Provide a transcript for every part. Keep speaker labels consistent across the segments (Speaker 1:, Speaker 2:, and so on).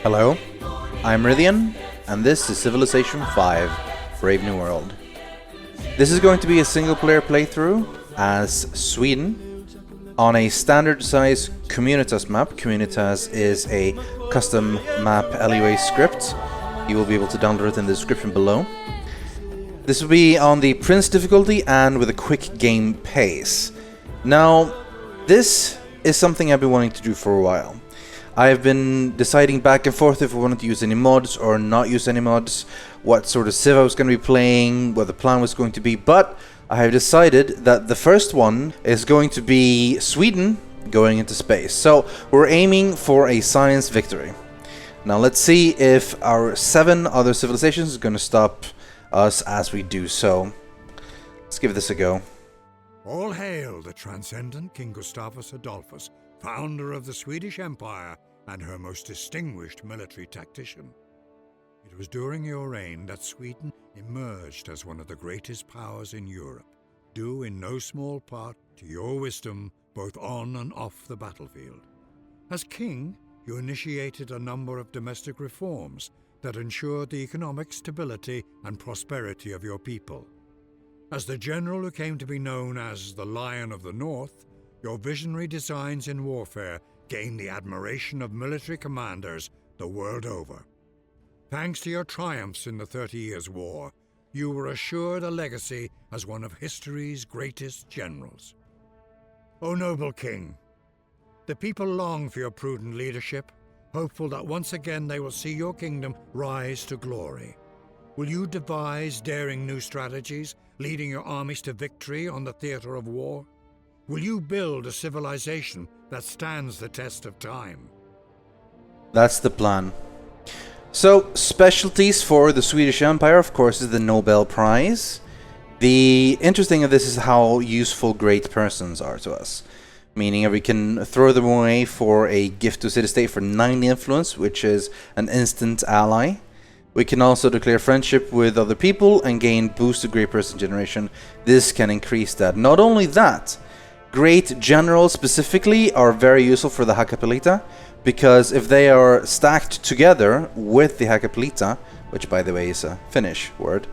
Speaker 1: Hello, I'm Rythian, and this is Civilization 5, Brave New World. This is going to be a single-player playthrough as Sweden on a standard-size Communitas map. Communitas is a custom map LUA script. You will be able to download it in the description below. This will be on the Prince difficulty and with a quick game pace. Now, this is something I've been wanting to do for a while. I've been deciding back and forth if we wanted to use any mods or not use any mods, what sort of civ I was going to be playing, what the plan was going to be, but I have decided that the first one is going to be Sweden going into space. So we're aiming for a science victory. Now let's see if our 7 other civilizations is going to stop us as we do so. Let's give this a go.
Speaker 2: All hail the transcendent King Gustavus Adolphus, founder of the Swedish Empire and her most distinguished military tactician. It was during your reign that Sweden emerged as one of the greatest powers in Europe, due in no small part to your wisdom both on and off the battlefield. As king, you initiated a number of domestic reforms that ensured the economic stability and prosperity of your people. As the general who came to be known as the Lion of the North, your visionary designs in warfare gained the admiration of military commanders the world over. Thanks to your triumphs in the 30 Years' War, you were assured a legacy as one of history's greatest generals. O noble king, the people long for your prudent leadership, hopeful that once again they will see your kingdom rise to glory. Will you devise daring new strategies, leading your armies to victory on the theater of war? Will you build a civilization that stands the test of time?
Speaker 1: That's the plan. So, specialties for the Swedish Empire, of course, is the Nobel Prize. The interesting of this is how useful great persons are to us. Meaning that we can throw them away for a gift to city-state for 9 influence, which is an instant ally. We can also declare friendship with other people and gain boost to great person generation. This can increase that. Not only that, great generals specifically are very useful for the Hakkapeliitta, because if they are stacked together with the Hakkapeliitta, which by the way is a Finnish word,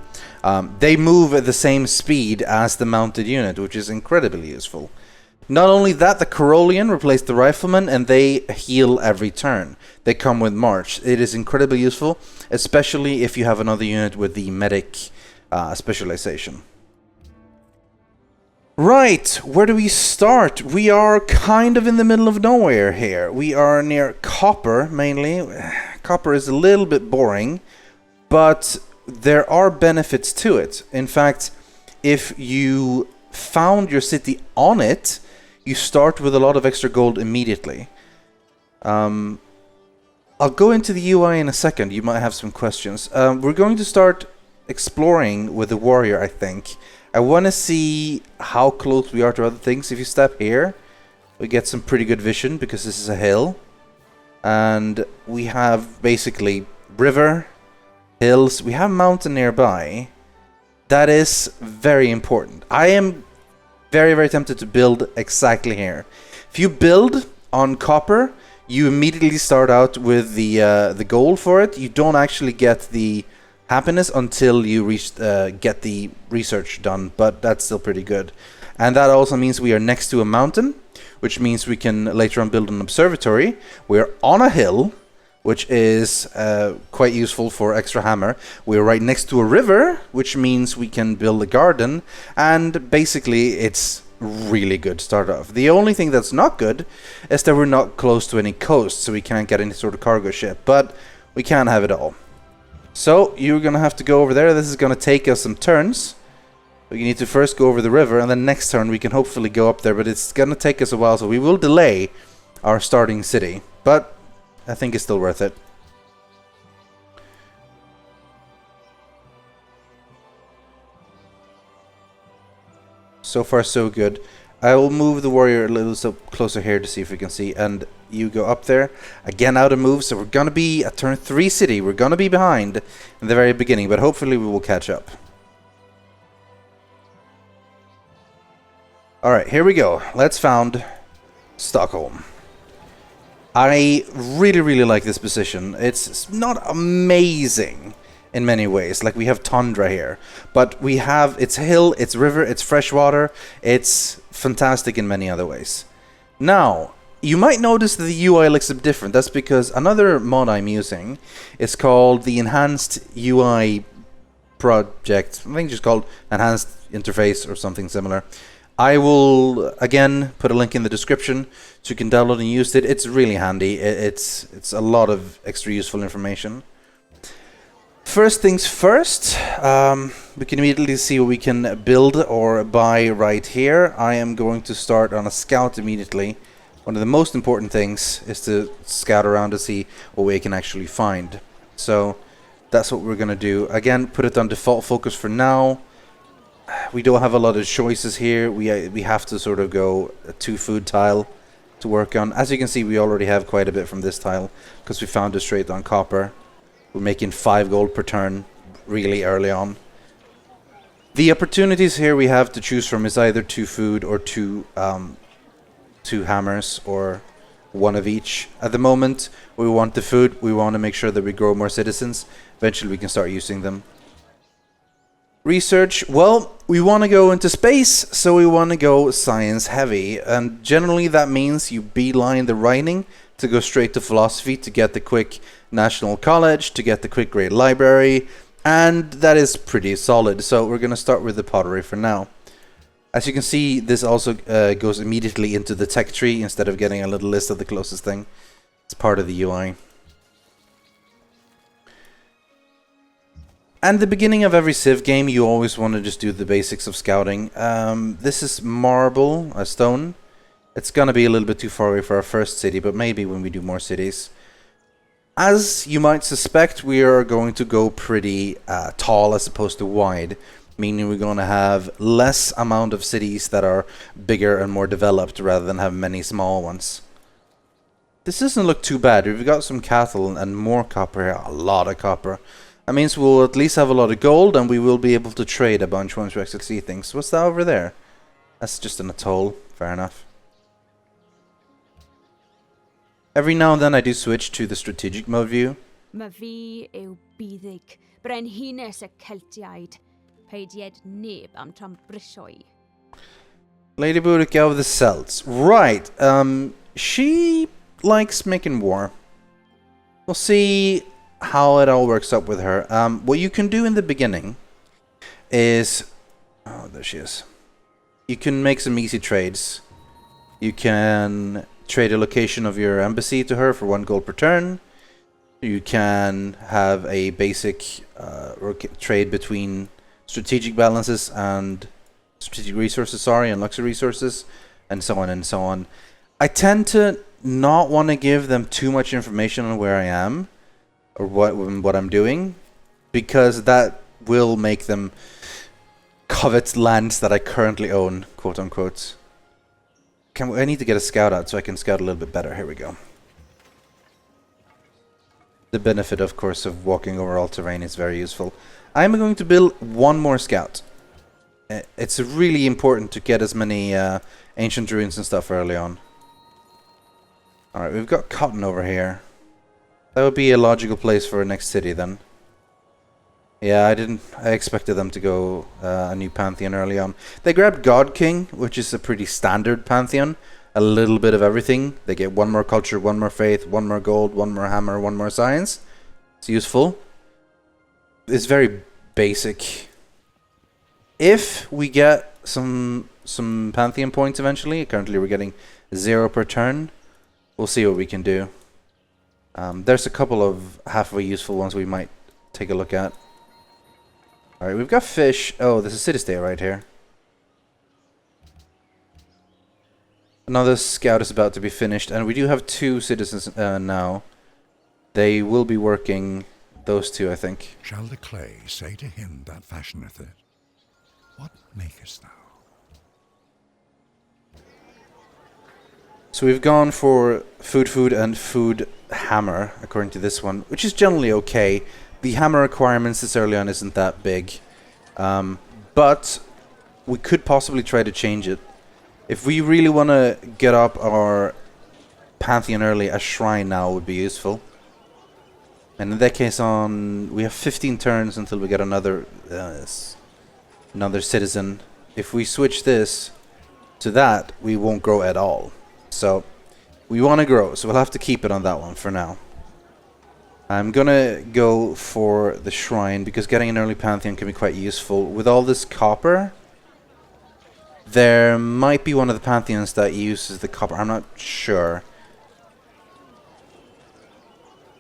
Speaker 1: they move at the same speed as the mounted unit, which is incredibly useful. Not only that, the Karolian replaced the Riflemen and they heal every turn. They come with March. It is incredibly useful, especially if you have another unit with the Medic specialization. Right, where do we start? We are kind of in the middle of nowhere here. We are near copper, mainly. Copper is a little bit boring, but there are benefits to it. In fact, if you found your city on it, you start with a lot of extra gold immediately. I'll go into the UI in a second. You might have some questions. We're going to start exploring with the warrior, I think. I want to see how close we are to other things. If you step here, we get some pretty good vision because this is a hill. And we have basically river, hills. We have mountain nearby. That is very important. I am very, very tempted to build exactly here. If you build on copper, you immediately start out with the gold for it. You don't actually get the happiness until you get the research done, but that's still pretty good. And that also means we are next to a mountain, which means we can later on build an observatory. We're on a hill, which is quite useful for extra hammer. We're right next to a river, which means we can build a garden, and basically it's really good to start off. The only thing that's not good is that we're not close to any coast, so we can't get any sort of cargo ship, but we can have it all. So you're gonna have to go over there. This is gonna take us some turns. We need to first go over the river, and then next turn we can hopefully go up there, but it's gonna take us a while, so we will delay our starting city, but I think it's still worth it. So far so good. I will move the warrior a little so closer here to see if we can see, and you go up there. Again out of move, so we're gonna be at turn 3 city. We're gonna be behind in the very beginning, but hopefully we will catch up. Alright, here we go. Let's found Stockholm. I really like this position. It's not amazing in many ways. Like, we have tundra here, but we have, it's hill, it's river, it's fresh water. It's fantastic in many other ways. Now, you might notice that the UI looks a bit different. That's because another mod I'm using is called the Enhanced UI project. I think it's just called Enhanced Interface or something similar. I will, again, put a link in the description so you can download and use it. It's really handy. It's a lot of extra useful information. First things first, we can immediately see what we can build or buy right here. I am going to start on a scout immediately. One of the most important things is to scout around to see what we can actually find. So that's what we're going to do. Again, put it on default focus for now. We don't have a lot of choices here. We have to sort of go a 2 food tile to work on. As you can see, we already have quite a bit from this tile because we found it straight on copper. We're making 5 gold per turn really early on. The opportunities here we have to choose from is either 2 food or 2 hammers, or 1 of each. At the moment, we want the food. We want to make sure that we grow more citizens. Eventually, we can start using them. Research, well, we want to go into space, so we want to go science heavy. And generally, that means you beeline the writing to go straight to philosophy to get the quick National College, to get the quick Great Library, and that is pretty solid. So we're going to start with the pottery for now. As you can see, this also goes immediately into the tech tree instead of getting a little list of the closest thing. It's part of the UI. And the beginning of every Civ game, you always want to just do the basics of scouting. This is marble, a stone. It's going to be a little bit too far away for our first city, but maybe when we do more cities. As you might suspect, we are going to go pretty tall as opposed to wide. Meaning we're going to have less amount of cities that are bigger and more developed rather than have many small ones. This doesn't look too bad. We've got some cattle and more copper here. A lot of copper. That means we'll at least have a lot of gold and we will be able to trade a bunch once we actually see things. What's that over there? That's just an atoll. Fair enough. Every now and then I do switch to the strategic mode view. Lady Boudica of the Celts. Right. She likes making war. We'll see how it all works up with her. What you can do in the beginning is... Oh, there she is. You can make some easy trades. You can trade a location of your embassy to her for 1 gold per turn. You can have a basic trade between strategic balances and strategic resources, and luxury resources, and so on and so on. I tend to not want to give them too much information on where I am or what I'm doing, because that will make them covet lands that I currently own, quote unquote. I need to get a scout out so I can scout a little bit better. Here we go. The benefit, of course, of walking over all terrain is very useful. I'm going to build 1 more scout. It's really important to get as many ancient ruins and stuff early on. Alright, we've got cotton over here. That would be a logical place for a next city then. Yeah, I expected them to go a new pantheon early on. They grabbed God King, which is a pretty standard pantheon. A little bit of everything. They get 1 more culture, 1 more faith, 1 more gold, 1 more hammer, 1 more science. It's useful. It's very basic. If we get some pantheon points eventually, currently we're getting 0 per turn. We'll see what we can do. There's a couple of halfway useful ones we might take a look at. Alright, we've got fish. Oh, there's a city-state right here. Another scout is about to be finished, and we do have 2 citizens now. They will be working, those 2, I think.
Speaker 2: Shall the clay say to him that fashioneth it, what makest thou?
Speaker 1: So we've gone for food, and food hammer, according to this one, which is generally okay. The hammer requirements this early on isn't that big. But we could possibly try to change it. If we really want to get up our Pantheon early, a shrine now would be useful. And in that case, we have 15 turns until we get another citizen. If we switch this to that, we won't grow at all. So we want to grow, so we'll have to keep it on that one for now. I'm gonna go for the shrine because getting an early Pantheon can be quite useful. With all this copper, there might be one of the Pantheons that uses the copper. I'm not sure.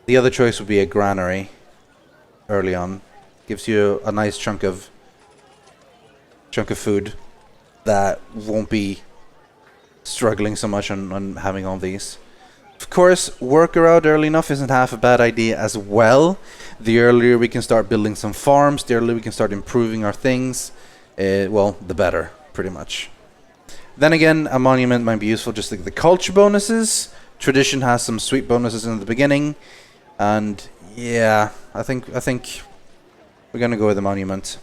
Speaker 1: The other choice would be a granary early on. Gives you a nice chunk of food that won't be struggling so much on having all these. Of course, worker out early enough isn't half a bad idea as well. The earlier we can start building some farms, the earlier we can start improving our things, well, the better, pretty much. Then again, a monument might be useful, just like the culture bonuses. Tradition has some sweet bonuses in the beginning. And yeah, I think we're gonna go with the monument.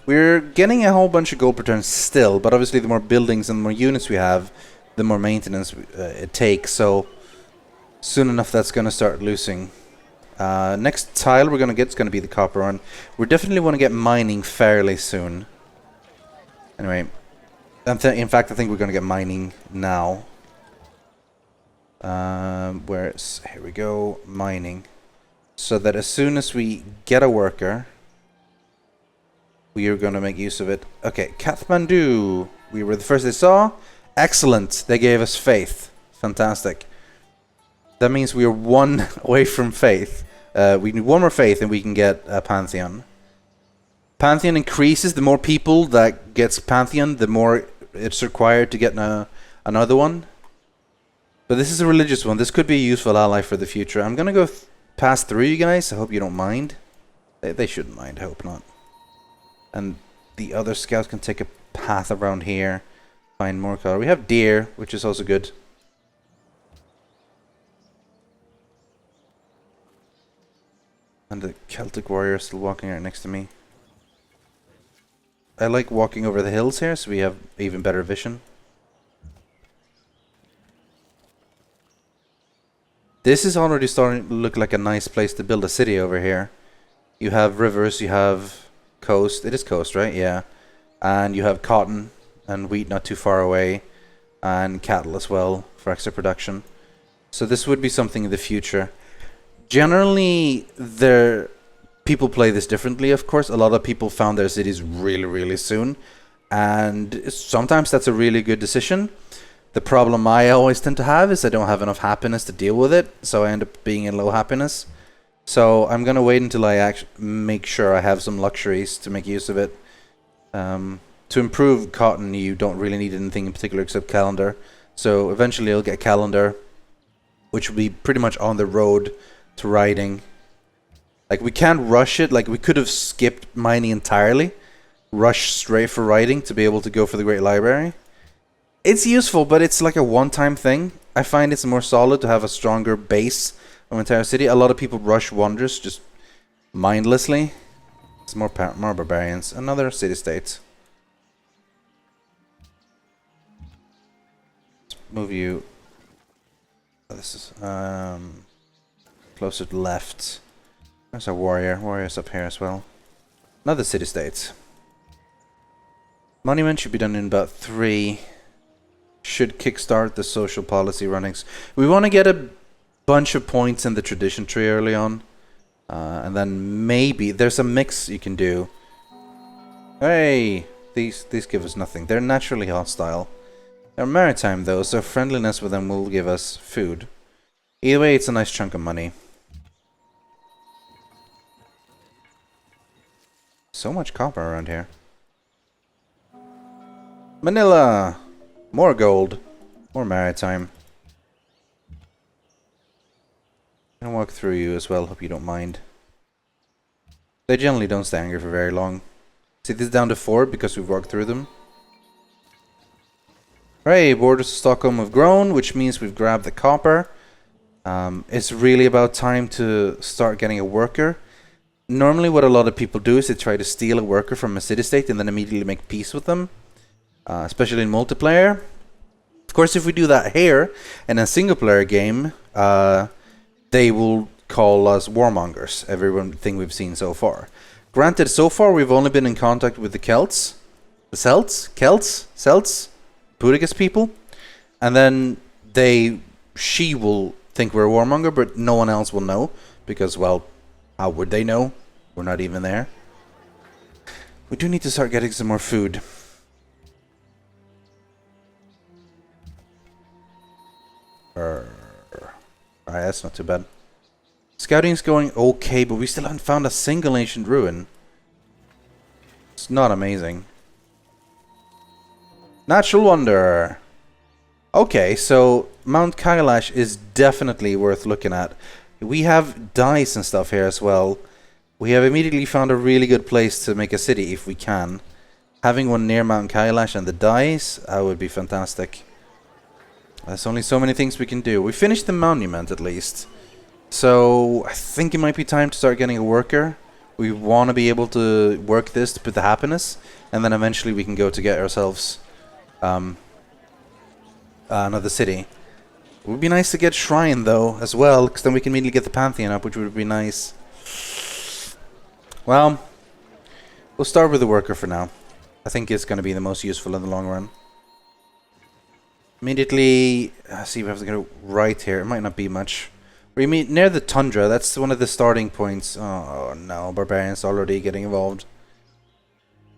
Speaker 1: We're getting a whole bunch of gold per turn still, but obviously the more buildings and the more units we have, the more maintenance it takes. So soon enough, that's gonna start losing. Next tile we're gonna get is gonna be the copper one. We definitely want to get mining fairly soon. Anyway, in fact, I think we're gonna get mining now. Here we go, mining. So that as soon as we get a worker, we are going to make use of it. Okay, Kathmandu. We were the first they saw. Excellent. They gave us faith. Fantastic. That means we are one away from faith. We need one more faith and we can get a Pantheon. Pantheon increases. The more people that gets Pantheon, the more it's required to get another one. But this is a religious one. This could be a useful ally for the future. I'm going to go pass through you guys. I hope you don't mind. They shouldn't mind. I hope not. And the other scouts can take a path around here. Find more color. We have deer, which is also good. And the Celtic warrior is still walking right next to me. I like walking over the hills here, so we have even better vision. This is already starting to look like a nice place to build a city over here. You have rivers, you have coast. It is coast, right? Yeah. And you have cotton and wheat not too far away. And cattle as well for extra production. So this would be something in the future. Generally, people play this differently, of course. A lot of people found their cities really, really soon. And sometimes that's a really good decision. The problem I always tend to have is I don't have enough happiness to deal with it, so I end up being in low happiness. So I'm going to wait until I actually make sure I have some luxuries to make use of it. To improve cotton, you don't really need anything in particular except calendar. So eventually I'll get calendar, which will be pretty much on the road to writing. Like, we can't rush it. Like, we could have skipped mining entirely, rushed straight for writing to be able to go for the Great Library. It's useful, but it's like a one-time thing. I find it's more solid to have a stronger base of an entire city. A lot of people rush wonders just mindlessly. It's more barbarians. Another city-state. Let's move you. This is closer to the left. There's a warrior. Warrior's up here as well. Another city-state. Monument should be done in about 3. Should kickstart the social policy runnings. We want to get a bunch of points in the tradition tree early on. And then maybe there's a mix you can do. Hey, these give us nothing. They're naturally hostile. They're maritime though, so friendliness with them will give us food. Either way, it's a nice chunk of money. So much copper around here. Manila! More gold. More maritime. I'm gonna walk through you as well, hope you don't mind. They generally don't stay angry for very long. See, this is down to 4 because we've walked through them. Hooray, borders of Stockholm have grown, which means we've grabbed the copper. It's really about time to start getting a worker. Normally what a lot of people do is they try to steal a worker from a city-state and then immediately make peace with them. Especially in multiplayer. course, if we do that here in a single player game, they will call us warmongers, everything we've seen so far. Granted, so far we've only been in contact with the Celts, Pudigus people, and then she will think we're a warmonger, but no one else will know, because, well, how would they know? We're not even there. We do need to start getting some more food. Alright, that's not too bad. Scouting's going okay, but we still haven't found a single ancient ruin. It's not amazing. Natural wonder. Okay, so Mount Kailash is definitely worth looking at. We have dice and stuff here as well. We have immediately found a really good place to make a city if we can. Having one near Mount Kailash and the dice, that would be fantastic. There's only so many things we can do. We finished the monument at least. So I think it might be time to start getting a worker. We want to be able to work this to put the happiness, and then eventually we can go to get ourselves another city. It would be nice to get Shrine though as well, because then we can immediately get the Pantheon up, which would be nice. Well, we'll start with the worker for now. I think it's going to be the most useful in the long run. Immediately, see, we have to go right here. It might not be much. We meet near the tundra. That's one of the starting points. Oh no, barbarians already getting involved.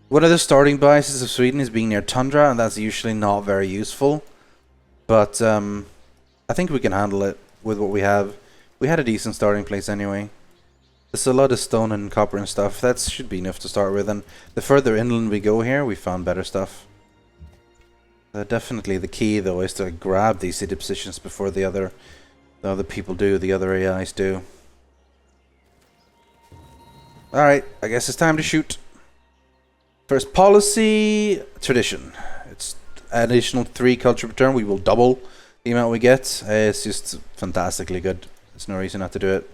Speaker 1: One of the starting biases of Sweden is being near tundra, and that's usually not very useful. But I think we can handle it with what we have. We had a decent starting place anyway. There's a lot of stone and copper and stuff. That should be enough to start with. And the further inland we go here, we found better stuff. Definitely the key, though, is to grab these city positions before the other people do, the other AIs do. Alright, I guess it's time to shoot. First policy, tradition. It's additional 3 culture per turn. We will double the amount we get. It's just fantastically good. There's no reason not to do it.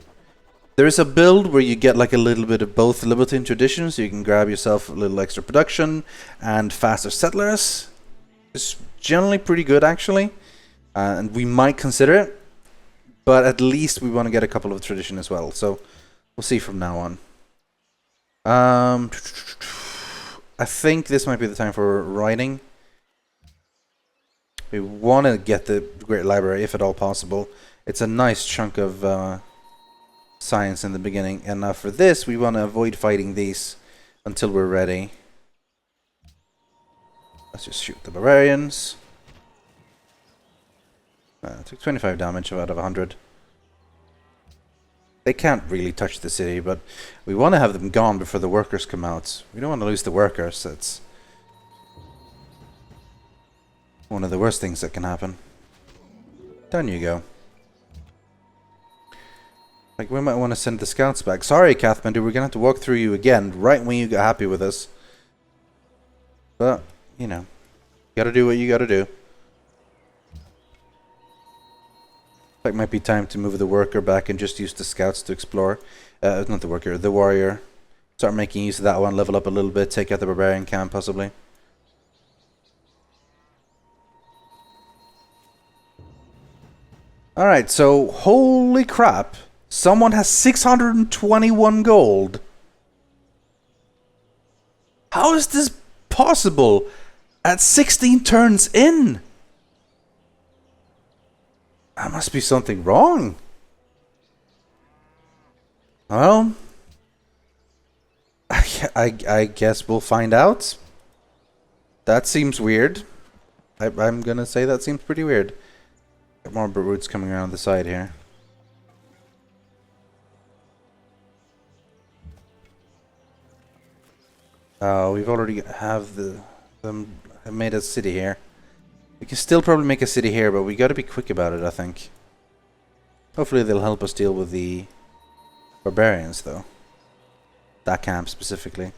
Speaker 1: There is a build where you get like a little bit of both liberty and tradition, so you can grab yourself a little extra production and faster settlers. It's generally pretty good, actually, and we might consider it, but at least we want to get a couple of tradition as well, so we'll see from now on. I think this might be the time for writing. We want to get the Great Library, if at all possible. It's a nice chunk of science in the beginning, and now for this we want to avoid fighting these until we're ready. Let's just shoot the barbarians. Took 25 damage out of 100. They can't really touch the city, but we want to have them gone before the workers come out. We don't want to lose the workers. That's one of the worst things that can happen. Down you go. Like, we might want to send the scouts back. Sorry, Kathmandu, we're going to have to walk through you again right when you get happy with us. But, you know, gotta do what you gotta do. Like, might be time to move the worker back and just use the scouts to explore. Not the worker, the warrior. Start making use of that one, level up a little bit, take out the barbarian camp, possibly. Alright, so, holy crap. Someone has 621 gold. How is this possible at 16 turns in? There must be something wrong. Well, I guess we'll find out. That seems weird. I'm gonna say that seems pretty weird. Got more brutes coming around the side here. We've already have made a city here. We can still probably make a city here, but we got to be quick about it, I think. Hopefully they'll help us deal with the barbarians, though. That camp specifically.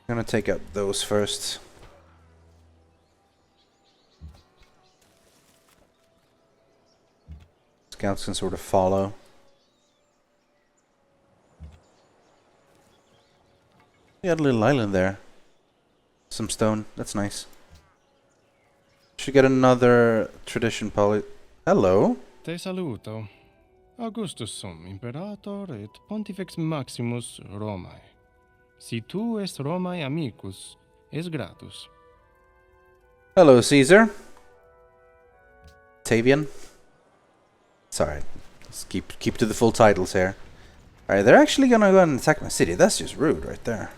Speaker 1: I'm gonna take out those first. Scouts can sort of follow. We had a little island there. some stone. That's nice. Should get another tradition poly. Hello.
Speaker 3: Te saluto. Augustus sum, imperator et pontifex maximus Romae. Si tu est Romae amicus, es gratus.
Speaker 1: Hello, Caesar. Octavian. Sorry. Let's keep to the full titles here. Alright, they're actually gonna go and attack my city. That's just rude right there.